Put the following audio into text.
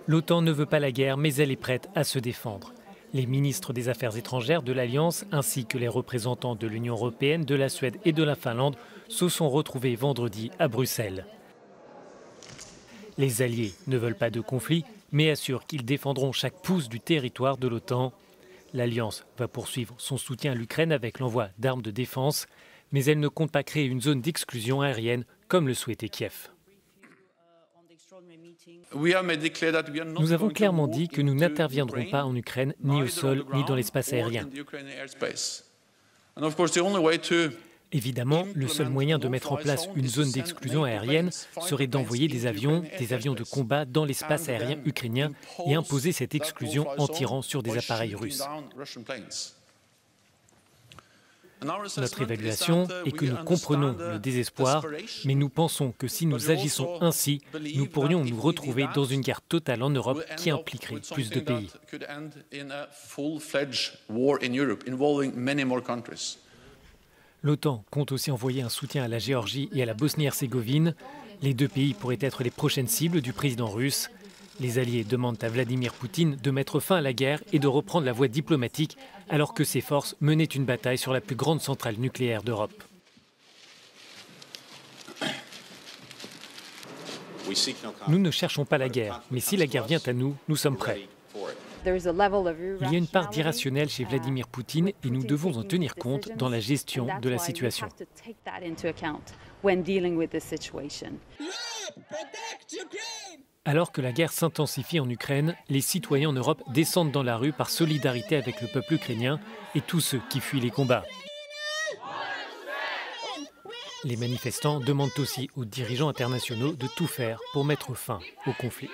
L'OTAN ne veut pas la guerre, mais elle est prête à se défendre. Les ministres des Affaires étrangères de l'Alliance, ainsi que les représentants de l'Union européenne, de la Suède et de la Finlande, se sont retrouvés vendredi à Bruxelles. Les alliés ne veulent pas de conflit, mais assurent qu'ils défendront chaque pouce du territoire de l'OTAN. L'Alliance va poursuivre son soutien à l'Ukraine avec l'envoi d'armes de défense, mais elle ne compte pas créer une zone d'exclusion aérienne comme le souhaitait Kiev. Nous avons clairement dit que nous n'interviendrons pas en Ukraine, ni au sol, ni dans l'espace aérien. Évidemment, le seul moyen de mettre en place une zone d'exclusion aérienne serait d'envoyer des avions de combat dans l'espace aérien ukrainien et imposer cette exclusion en tirant sur des appareils russes. Notre évaluation est que nous comprenons le désespoir, mais nous pensons que si nous agissons ainsi, nous pourrions nous retrouver dans une guerre totale en Europe qui impliquerait plus de pays. L'OTAN compte aussi envoyer un soutien à la Géorgie et à la Bosnie-Herzégovine. Les deux pays pourraient être les prochaines cibles du président russe. Les alliés demandent à Vladimir Poutine de mettre fin à la guerre et de reprendre la voie diplomatique alors que ses forces menaient une bataille sur la plus grande centrale nucléaire d'Europe. Nous ne cherchons pas la guerre, mais si la guerre vient à nous, nous sommes prêts. Il y a une part d'irrationnel chez Vladimir Poutine et nous devons en tenir compte dans la gestion de la situation. Alors que la guerre s'intensifie en Ukraine, les citoyens en Europe descendent dans la rue par solidarité avec le peuple ukrainien et tous ceux qui fuient les combats. Les manifestants demandent aussi aux dirigeants internationaux de tout faire pour mettre fin au conflit.